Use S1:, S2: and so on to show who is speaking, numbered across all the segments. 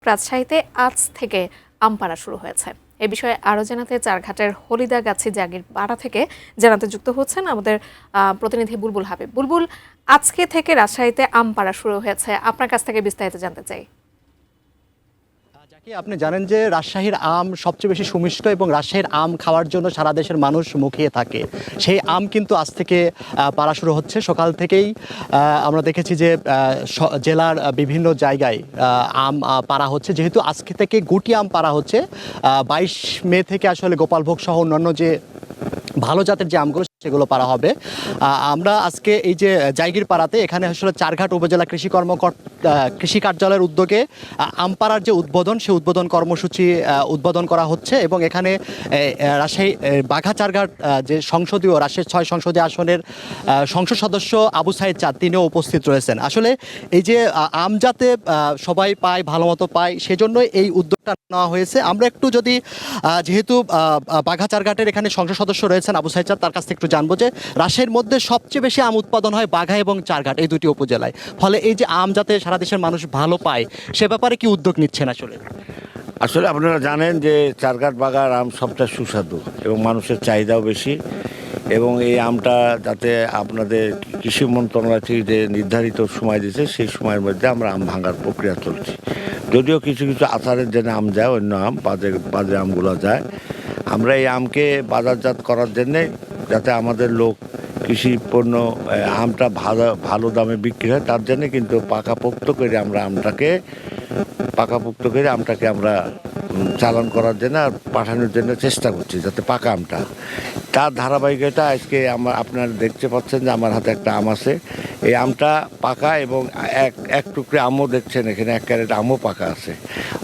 S1: রাজশাহীতে আজ থেকে আম পাড়া শুরু হয়েছে। এ বিষয়ে আরও জানাতে চারঘাটের হলিদাগাছি জাগির পাড়া থেকে জানাতে যুক্ত হচ্ছেন আমাদের প্রতিনিধি বুলবুল হাবিব। বুলবুল, আজকে থেকে রাজশাহীতে আম পাড়া শুরু হয়েছে, আপনার কাছ থেকে বিস্তারিত জানতে চাই।
S2: আপনি জানেন যে রাজশাহীর আম সবচেয়ে বেশি সুমিষ্ট এবং রাজশাহীর আম খাওয়ার জন্য সারা দেশের মানুষ মুখিয়ে থাকে। সেই আম কিন্তু আজ থেকে পাড়া শুরু হচ্ছে। সকাল থেকেই আমরা দেখেছি যে জেলার বিভিন্ন জায়গায় আম পাড়া হচ্ছে। যেহেতু আজকে থেকে গুটি আম পাড়া হচ্ছে, 22 মে থেকে আসলে গোপালভোগ সহ অন্যান্য যে ভালো জাতের যে আমগুলো সেগুলো পাড়া হবে। আমরা আজকে এই যে জায়গির পাড়াতে এখানে আসলে চারঘাট উপজেলা কৃষি কার্যালয়ের উদ্যোগে আম পাড়ার যে উদ্বোধন, সেই উদ্বোধন কর্মসূচি উদ্বোধন করা হচ্ছে এবং এখানে রাজশাহী বাঘা চারঘাট যে সংসদীয় রাজশাহী 6 সংসদীয় আসনের সংসদ সদস্য আবু সাইদ চাঁদ তিনিও উপস্থিত রয়েছেন। আসলে এই যে আম যাতে সবাই পায়, ভালো মতো পায়, সেজন্য এই উদ্যোগটা নেওয়া হয়েছে। আমরা একটু যদি যেহেতু বাঘা চারঘাটের এখানে সংসদ সদস্য রয়েছেন আবু সাইদ চাঁদ, তার কাছ থেকে একটু জানবো যে রাজশাহীর মধ্যে সবচেয়ে বেশি আম উৎপাদন হয় বাঘা এবং চারঘাট এই দুটি উপজেলায়। ফলে এই যে আম যাতে সারা দেশের মানুষ ভালো পায়, সে ব্যাপারে কি উদ্যোগ নিচ্ছেন?
S3: আসলে আপনারা জানেন যে চারঘাট বাগার আম সবটা সুস্বাদু এবং মানুষের চাহিদাও বেশি, এবং এই আমটা যাতে আপনাদের কৃষি মন্ত্রণালয় থেকে যে নির্ধারিত সময় দিয়েছে সেই সময়ের মধ্যে আমরা আম ভাঙার প্রক্রিয়া চলছে। যদিও কিছু কিছু আচারের জন্য আম যায়, অন্য আম বাজে আমগুলো যায়। আমরা এই আমকে বাজারজাত করার জন্যে যাতে আমাদের লোক কৃষি পণ্য আমটা ভালো দামে বিক্রি হয়, তার জন্যে কিন্তু পাকাপোক্ত করে আমরা চালান করার জন্য আর পাঠানোর জন্য চেষ্টা করছি, যাতে পাকা আমটা। তার ধারাবাহিকতা আজকে আপনারা দেখতে পাচ্ছেন যে আমার হাতে একটা আম আছে। এই আমটা পাকা এবং এক টুকরে আমও দেখছেন, এখানে 1 ক্যারেট আমও পাকা আছে।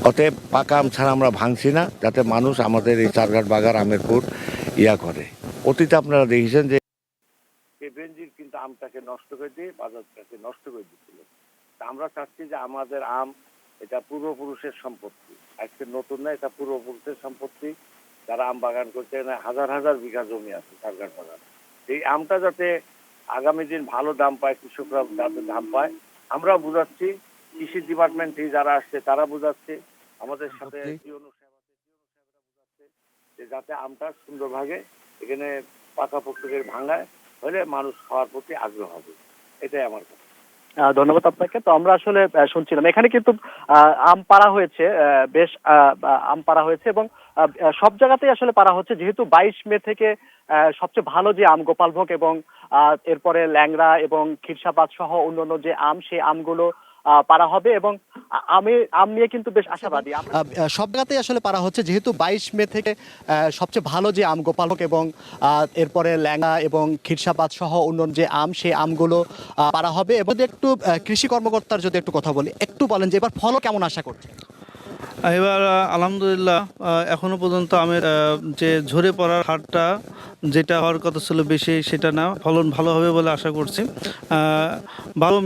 S3: অতএব পাকা আম ছাড়া আমরা ভাঙছি না, যাতে মানুষ আমাদের এই চারঘাট বাগার আমের পুর করে। অতীতে আপনারা দেখেছেন যে বেনজির কিন্তু আমটাকে নষ্ট করে দিয়ে বাজারটাকে নষ্ট করে দিচ্ছিল। আমরা চাচ্ছি যে আমাদের আম এটা পূর্বপুরুষের সম্পত্তি, আজকে নতুন না, এটা পূর্বপুরুষের সম্পত্তি। যারা আম বাগান করছে, হাজার হাজার বিঘা জমি আছে চারঘাট বাগান। এই আমটা যাতে আগামী দিন ভালো দাম পায়, কৃষকরা যাতে দাম পায়, আমরা বুঝাচ্ছি। কৃষি ডিপার্টমেন্ট থেকে যারা আসছে তারা বুঝাচ্ছে, আমাদের সাথে বুঝাচ্ছে যে যাতে আমটা সুন্দরভাবে এখানে পাকাপোক্ত করে ভাঙায়, হলে মানুষ খাওয়ার প্রতি আগ্রহ হবে। এটাই আমার কথা।
S4: ধন্যবাদ আপনাকে। তো আমরা আসলে শুনছিলাম এখানে কিন্তু আম পাড়া হয়েছে, বেশ আম পাড়া হয়েছে এবং সব জায়গাতেই আসলে পাড়া হচ্ছে, যেহেতু 22 মে থেকে সবচেয়ে ভালো যে আম গোপালভোগ এবং এরপরে ল্যাংড়া এবং খিরসাবাদ সহ অন্যান্য যে আম, সেই আমগুলো পাড়া হবে এবং আম নিয়ে কিন্তু বেশ আশাবাদী।
S2: সব জায়গাতেই আসলে পাড়া হচ্ছে, যেহেতু 22 মে থেকে সবচেয়ে ভালো যে আম গোপালভোগ এবং এরপরে ল্যাংড়া এবং খিরসাবাদ সহ অন্যান্য যে আম, সেই আমগুলো পাড়া হবে। এবং একটু কৃষি কর্মকর্তার যদি একটু কথা বলি, একটু বলেন যে এবার ফলও কেমন আশা করছে?
S5: এবার আলহামদুলিল্লাহ এখনো পর্যন্ত আমের যে ঝরে পড়ার হারটা যেটা হওয়ার কথা ছিল বেশি, সেটা না, ফলন ভালো হবে বলে আশা করছি। 12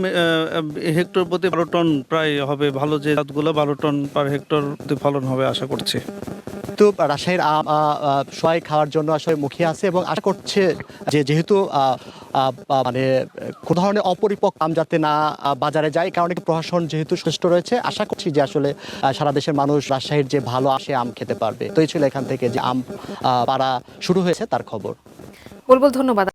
S5: হেক্টর প্রতি 12 টন প্রায় হবে, ভালো যে জাতগুলো 12 টন পার হেক্টর ফলন হবে আশা করছি।
S2: তো রাজশাহীর আম সবাই খাওয়ার জন্য আসলে মুখিয়ে আছে এবং আশা করছে যে যেহেতু মানে কোনো ধরনের অপরিপক্ক আম যাতে না বাজারে যায়, কারণ প্রশাসন যেহেতু সুষ্ঠু রয়েছে, আশা করছি যে আসলে সারা দেশের মানুষ রাজশাহীর যে ভালো আসে আম খেতে পারবে। তো এই ছিল এখান থেকে যে আম পাড়া শুরু হয়েছে তার খবর।
S1: বুলবুল, ধন্যবাদ।